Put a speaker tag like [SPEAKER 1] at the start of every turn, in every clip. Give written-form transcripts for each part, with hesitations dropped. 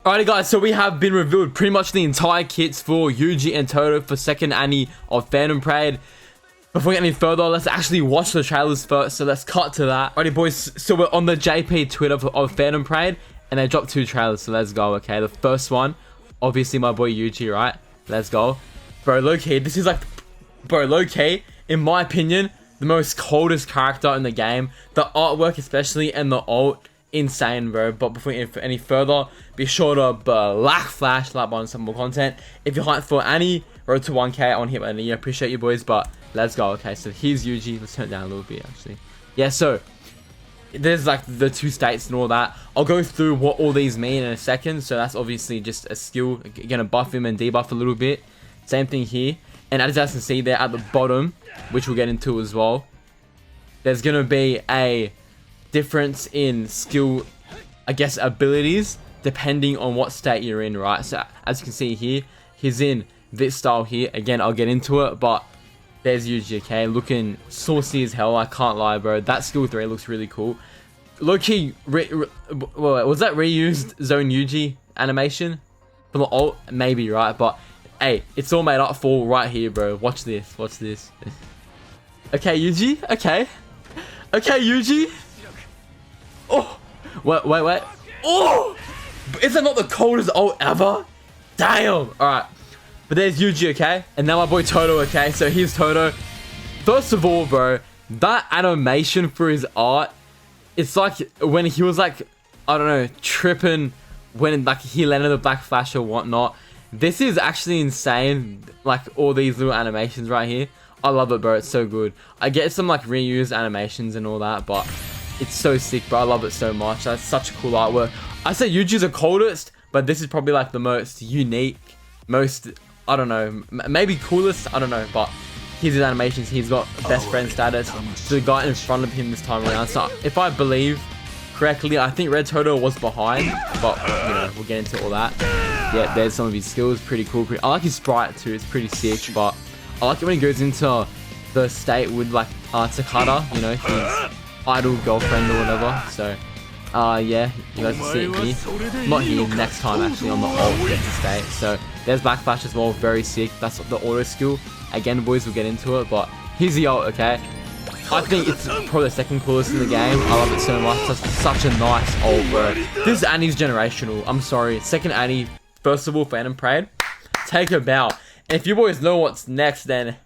[SPEAKER 1] Alrighty guys, so we have been revealed pretty much the entire kits for Yuji and Todo for second Annie of Phantom Parade. Before we get any further, let's actually watch the trailers first, so let's cut to that. Alrighty boys, so we're on the JP Twitter of Phantom Parade, and they dropped 2 trailers, so let's go, okay? The first one, obviously my boy Yuji, right? Let's go. Bro, low-key, this is like, bro, low-key, in my opinion, the most coldest character in the game. The artwork especially, and the ult, insane, bro. But before we get any further, be sure to black flash like button, some more content. If you're hyped for Annie, road to 1k, I want to hit my Annie. Appreciate you boys, but let's go. Okay, so here's Yuji. Let's turn it down a little bit actually. Yeah, so there's like the 2 states and all that. I'll go through what all these mean in a second. So that's obviously just a skill, gonna buff him and debuff a little bit. Same thing here, and as you guys can see there at the bottom, which we'll get into as well, there's gonna be a difference in skill, I guess, abilities depending on what state you're in, right? So as you can see here, he's in this style here. Again, I'll get into it, but there's JJK looking saucy as hell. I can't lie, bro. That skill 3 looks really cool. Low-key, was that reused Zone Yuji animation for the ult? Maybe, right? But hey, it's all made up for right here, bro. Watch this. Watch this. Okay, Yuji. Okay. Okay, Yuji. Oh, wait. Oh, is that not the coldest ult ever? Damn. All right, but there's Yuji, okay, and now my boy Todo, okay. So here's Todo. First of all, bro, that animation for his art, it's like when he was like, I don't know, tripping when like he landed the black flash or whatnot. This is actually insane. Like all these little animations right here, I love it, bro. It's so good. I get some like reused animations and all that, but it's so sick, bro. I love it so much. That's such a cool artwork. I say Yuji's the coldest, but this is probably like the most unique, most, I don't know, maybe coolest, I don't know, but here's his animations. He's got best friend status to the guy in front of him this time around. So if I believe correctly, I think Red Todo was behind, but you know, we'll get into all that. Yeah, there's some of his skills, pretty cool. I like his sprite too, it's pretty sick, but I like it when he goes into the state with like Takada, you know, his idol girlfriend or whatever. So yeah, you guys can see it here. Not here, next time actually on the ult gets to state. So there's back flash as well, very sick. That's the auto skill. Again, boys, we'll get into it, but here's the ult, okay? I think it's probably the second coolest in the game. I love it so much. That's such a nice ult, bro. This Annie's generational. I'm sorry. Second Annie, first of all, Phantom Parade. Take a bow. And if you boys know what's next, then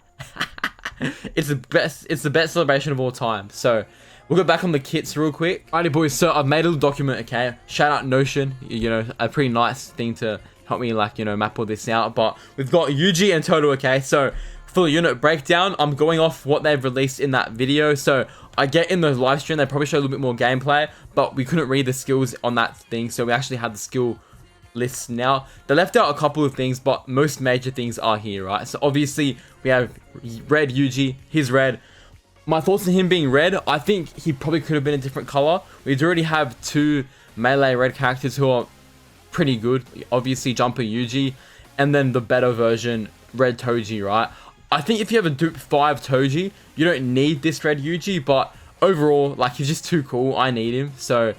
[SPEAKER 1] it's the best celebration of all time. So we'll go back on the kits real quick. Alrighty boys, so I've made a little document, okay? Shout out Notion, you know, a pretty nice thing to help me like, you know, map all this out. But we've got Yuji and Todo, okay? So for the unit breakdown, I'm going off what they've released in that video. So I get in the live stream, they probably show a little bit more gameplay, but we couldn't read the skills on that thing. So we actually had the skill lists now. They left out a couple of things, but most major things are here, right? So obviously we have red Yuji, he's red. My thoughts on him being red, I think he probably could have been a different color. We do already have 2 melee red characters who are pretty good. Obviously Jumper Yuji, and then the better version, Red Toji, right? I think if you have a dupe 5 Toji, you don't need this red Yuji, but overall, like, he's just too cool. I need him. So,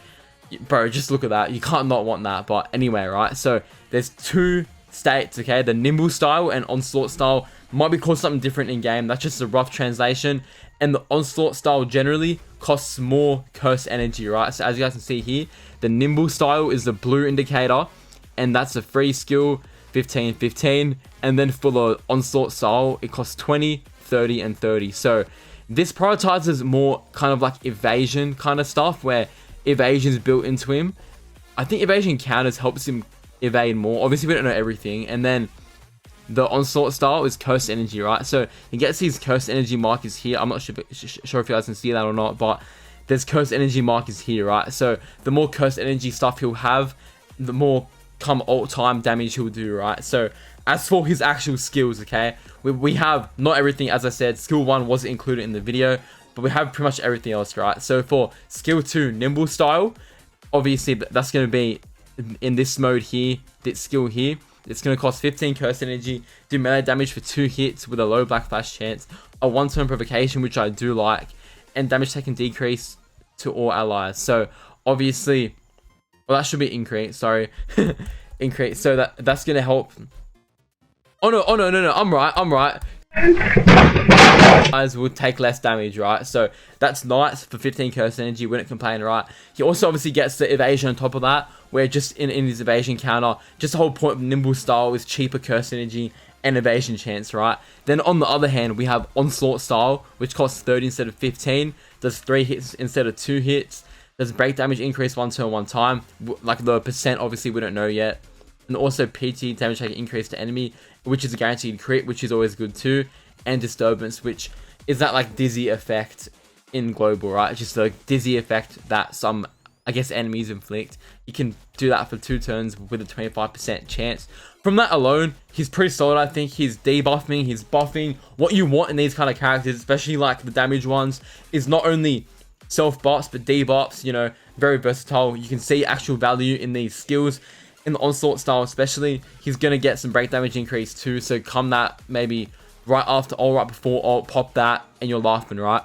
[SPEAKER 1] bro, just look at that. You can't not want that. But anyway, right? So there's 2 states, okay? The Nimble style and Onslaught style might be called something different in game. That's just a rough translation. And the Onslaught style generally costs more curse energy, right? So as you guys can see here, the Nimble style is the blue indicator, and that's a free skill, 15, 15. And then for the Onslaught style, it costs 20, 30, and 30. So this prioritizes more kind of like evasion kind of stuff, where evasion is built into him. I think evasion counters helps him evade more. Obviously, we don't know everything. And then the Onslaught style is curse energy, right? So he gets his curse energy markers here. I'm not sure if you guys can see that or not, but there's curse energy markers here, right? So the more curse energy stuff he'll have, the more come ult time damage he'll do, right? So as for his actual skills, okay, we have not everything. As I said, skill 1 wasn't included in the video, but we have pretty much everything else, right? So for skill 2, Nimble style, obviously that's going to be in this mode here, this skill here. It's going to cost 15 curse energy, do melee damage for 2 hits with a low black flash chance, a 1-turn provocation, which I do like, and damage taken decrease to all allies. So obviously, well, that should be increased, sorry. increase. So that's gonna help. Oh no, no, I'm right. Guys will take less damage, right? So that's nice for 15 curse energy, wouldn't complain, right? He also obviously gets the evasion on top of that, where just in his evasion counter, just the whole point of nimble style is cheaper curse energy and evasion chance, right? Then on the other hand, we have onslaught style, which costs 30 instead of 15, does 3 hits instead of 2 hits, does break damage increase 1 turn 1 time, like the percent obviously we don't know yet, and also PT damage taken increase to enemy, which is a guaranteed crit, which is always good too, and disturbance, which is that like dizzy effect in global, right? Just a dizzy effect that some, I guess, enemies inflict. You can do that for 2 turns with a 25% chance. From that alone, he's pretty solid. I think he's debuffing, he's buffing. What you want in these kind of characters, especially like the damage ones, is not only self buffs but debuffs. You know, very versatile. You can see actual value in these skills. In the onslaught style especially, he's gonna get some break damage increase too. So come that maybe right after or right before ult, pop that and you're laughing, right?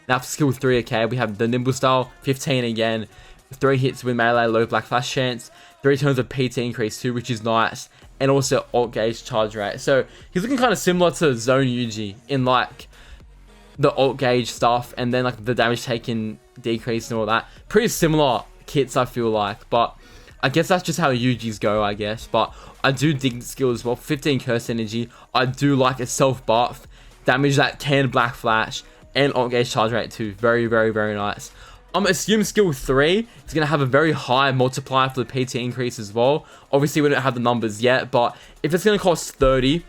[SPEAKER 1] Now for skill 3, okay, we have the nimble style, 15 again, 3 hits with melee, low black flash chance, 3 turns of PT increase too, which is nice, and also alt gauge charge rate. So he's looking kind of similar to Zone Yuji in like the alt gauge stuff, and then like the damage taken decrease and all that. Pretty similar kits, I feel like, but I guess that's just how Yuji's go, I guess. But I do dig the skill as well. 15 curse energy. I do like a self buff, damage that can black flash, and alt gauge charge rate too. Very, very, very nice. I'm assuming skill 3 is going to have a very high multiplier for the PT increase as well. Obviously, we don't have the numbers yet, but if it's going to cost 30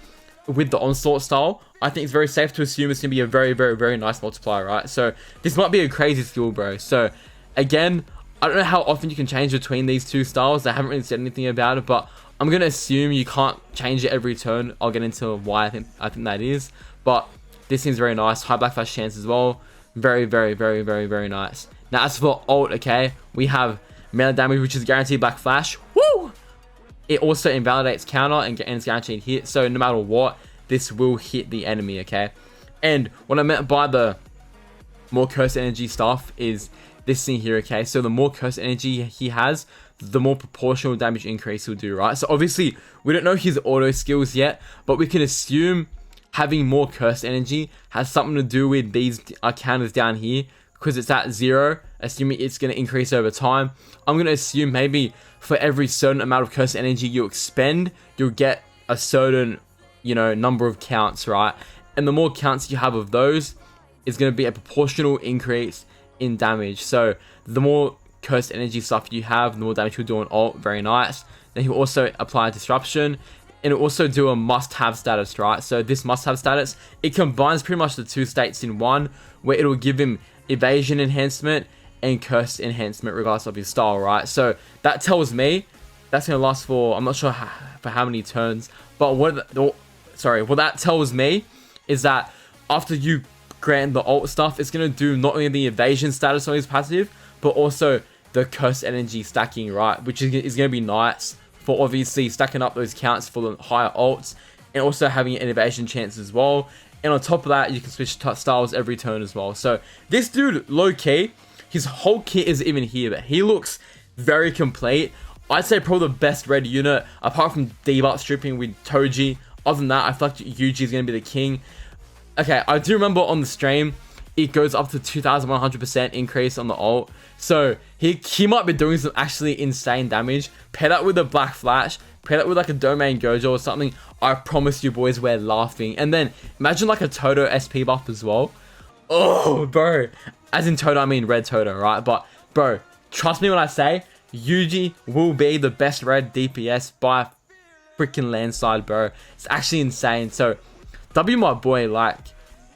[SPEAKER 1] with the onslaught style, I think it's very safe to assume it's going to be a very, very, very nice multiplier, right? So this might be a crazy skill, bro. So again, I don't know how often you can change between these two styles. They haven't really said anything about it, but I'm going to assume you can't change it every turn. I'll get into why I think that is. But this seems very nice. High black flash chance as well. Very, very, very, very, very nice. Now, as for ult, okay, we have melee damage, which is guaranteed black flash. Woo! It also invalidates counter and it's guaranteed hit. So no matter what, this will hit the enemy, okay? And what I meant by the more curse energy stuff is this thing here, okay? So the more curse energy he has, the more proportional damage increase he'll do, right? So obviously, we don't know his auto skills yet, but we can assume having more curse energy has something to do with these counters down here, because it's at 0, assuming it's going to increase over time. I'm going to assume maybe for every certain amount of curse energy you expend, you'll get a certain, you know, number of counts, right? And the more counts you have of those is going to be a proportional increase in damage. So the more curse energy stuff you have, the more damage you'll do on ult. Very nice. Then he'll also apply disruption, and it'll also do a must-have status, right? So this must-have status, it combines pretty much the 2 states in one, where it'll give him evasion enhancement and curse enhancement regardless of his style, right? So that tells me that's going to last for, I'm not sure for how many turns, but what that tells me is that after you grant the ult stuff, it's going to do not only the evasion status on his passive, but also the curse energy stacking, right? Which is going to be nice for obviously stacking up those counts for the higher ults, and also having an evasion chance as well. And on top of that, you can switch styles every turn as well. So this dude, low key, his whole kit is even here, but he looks very complete. I'd say probably the best red unit, apart from debuff stripping with Toji. Other than that, I feel like Yuji is going to be the king. Okay, I do remember on the stream, it goes up to 2,100% increase on the ult. So he might be doing some actually insane damage. Pair that with a black flash, pair that with like a domain Gojo or something. I promise you boys, we're laughing. And then imagine like a Todo SP buff as well. Oh, bro. As in Todo, I mean red Todo, right? But bro, trust me when I say Yuji will be the best red DPS by a freaking landslide, bro. It's actually insane. So W my boy, like,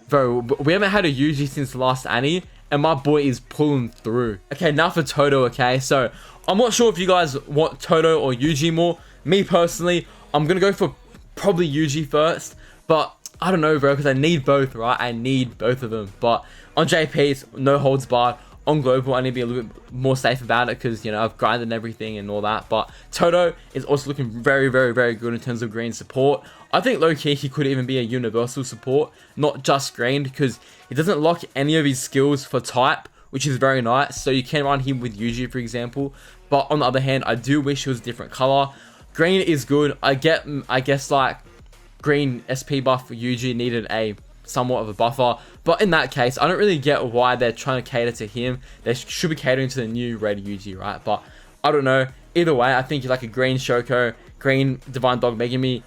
[SPEAKER 1] bro, we haven't had a Yuji since last Annie, and my boy is pulling through. Okay, now for Todo, okay? So I'm not sure if you guys want Todo or Yuji more. Me personally, I'm gonna go for probably Yuji first, but I don't know, bro, because I need both, right? I need both of them. But on JP, it's no holds barred. On global, I need to be a little bit more safe about it because, you know, I've grinded and everything and all that. But Todo is also looking very, very, very good in terms of green support. I think low-key he could even be a universal support, not just green, because he doesn't lock any of his skills for type, which is very nice. So you can run him with Yuji, for example. But on the other hand, I do wish it was a different color. green is good. I guess like green SP buff for Yuji needed a somewhat of a buffer, but in that case I don't really get why they're trying to cater to him. They should be catering to the new red Yuji, right? But I don't know. Either way, I think like a green Shoko, green Divine Dog Megami,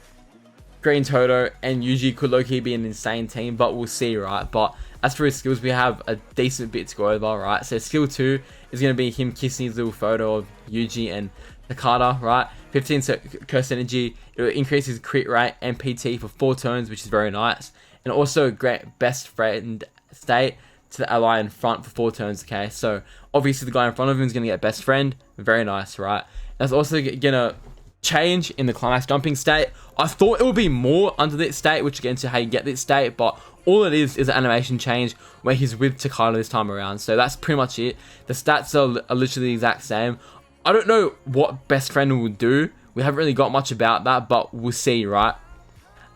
[SPEAKER 1] green Todo, and Yuji could low-key be an insane team, but we'll see, right? But as for his skills, we have a decent bit to go over, right? So skill 2 is going to be him kissing his little photo of Yuji and Takada, right? 15 curse energy. It will increase his crit rate and PT for 4 turns, which is very nice. And also grant best friend state to the ally in front for 4 turns, okay? So obviously the guy in front of him is going to get best friend. Very nice, right? That's also going to change in the climax jumping state. I thought it would be more under this state, which gets into how you get this state, but all it is an animation change where he's with Takada this time around. So that's pretty much it. The stats are literally the exact same. I don't know what best friend will do. We haven't really got much about that, but we'll see, right?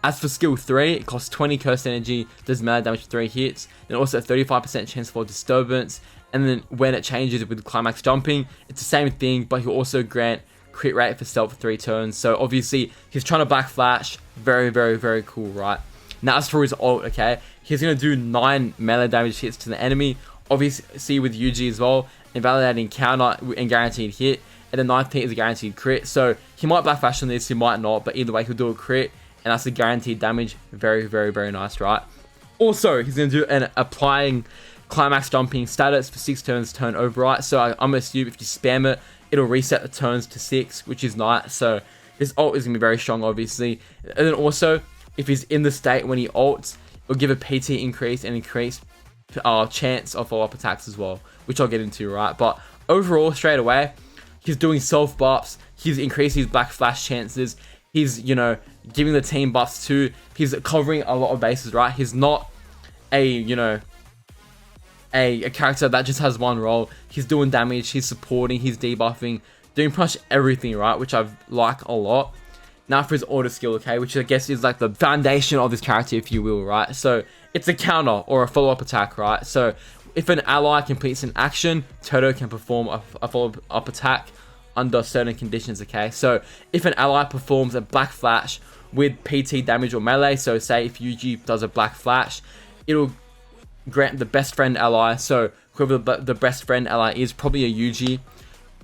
[SPEAKER 1] As for skill 3, it costs 20 curse energy, does melee damage for 3 hits, and also a 35% chance for disturbance. And then when it changes with climax jumping, it's the same thing, but he'll also grant crit rate for stealth for 3 turns. So obviously he's trying to black flash. Very, very, very cool, right? Now as for his ult, okay, he's going to do 9 melee damage hits to the enemy. Obviously with Yuji as well, invalidating counter and guaranteed hit. And the 9th hit is a guaranteed crit. So he might black flash on this, he might not, but either way he'll do a crit. And that's a guaranteed damage. Very, very, very nice, right? Also, he's going to do an applying climax jumping status for 6 turns turn override. So I'm going to assume if you spam it, it'll reset the turns to 6, which is nice. So his ult is going to be very strong, obviously. And then also, if he's in the state when he ults, it'll give a PT increase and increase chance of follow-up attacks as well, which I'll get into, right? But overall, straight away, he's doing self buffs. He's increasing his black flash chances. He's, you know, giving the team buffs too. He's covering a lot of bases, right? He's not a, you know, a character that just has one role. He's doing damage, he's supporting, he's debuffing, doing pretty much everything, right? Which I like a lot. Now for his auto skill, okay, which I guess is like the foundation of this character, if you will, right? So it's a counter or a follow-up attack, right? So if an ally completes an action, Todo can perform a follow-up attack under certain conditions, okay? So if an ally performs a black flash with PT damage or melee, so say if Yuji does a black flash, it'll grant the best friend ally, so whoever the best friend ally is, probably a Yuji,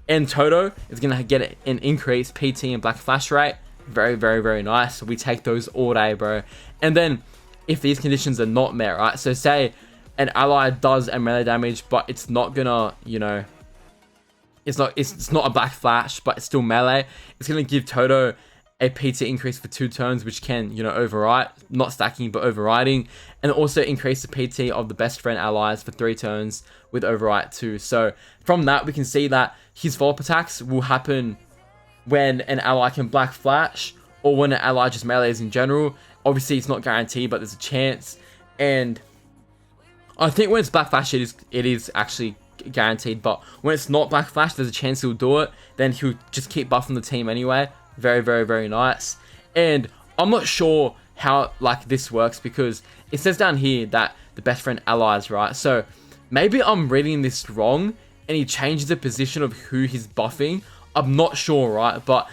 [SPEAKER 1] and Todo is going to get an increased PT and black flash rate. Very, very, very nice. We take those all day, bro. And then if these conditions are not met, right, so say an ally does a melee damage, but it's not gonna, you know, it's not a black flash, but it's still melee, it's gonna give Todo a PT increase for 2 turns, which can, you know, override, not stacking, but overriding, and also increase the PT of the best friend allies for 3 turns with override too. So from that, we can see that his follow-up attacks will happen when an ally can black flash, or when an ally just melees in general. Obviously, it's not guaranteed, but there's a chance. And I think when it's black flash, it is actually guaranteed. But when it's not black flash, there's a chance he'll do it. Then he'll just keep buffing the team anyway. Very, very, very nice. And I'm not sure how like this works, because it says down here that the best friend allies, right? So maybe I'm reading this wrong, and he changes the position of who he's buffing. I'm not sure, right? But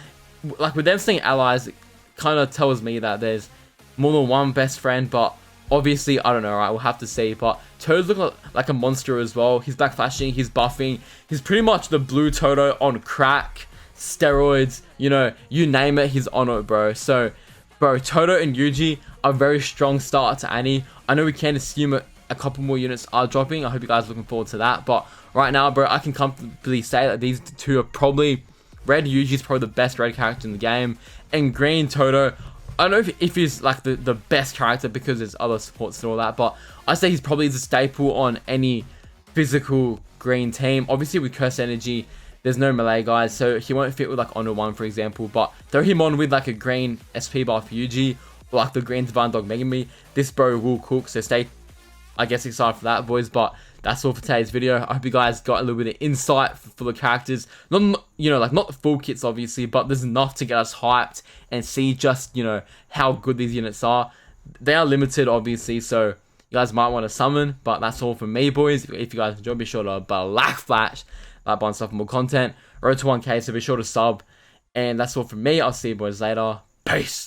[SPEAKER 1] like with them saying allies, it kind of tells me that there's more than one best friend. But obviously, I don't know, right? We'll have to see. But Toad's looking like a monster as well. He's back flashing, he's buffing. He's pretty much the blue Todo on crack, steroids, you know, you name it, he's on it, bro. So, bro, Todo and Yuji are a very strong start to Annie. I know we can assume a couple more units are dropping. I hope you guys are looking forward to that. But right now, bro, I can comfortably say that these two are probably... Red Yuji is probably the best red character in the game. And green Todo, I don't know if he's like the best character, because there's other supports and all that, but I say he's probably the staple on any physical green team. Obviously with curse energy, there's no melee guys, so he won't fit with like Honor 1, for example. But throw him on with like a green SP buff Yuji, or like the green Divine Dog Megami, this bro will cook. So stay, I guess, excited for that, boys. But that's all for today's video. I hope you guys got a little bit of insight for the characters. Not, you know, like not the full kits obviously, but there's enough to get us hyped and see just, you know, how good these units are. They are limited obviously, so you guys might want to summon. But that's all from me, boys. If you guys enjoyed, be sure to black flash that button stuff for more content. Road to 1K, so be sure to sub. And that's all from me. I'll see you boys later. Peace.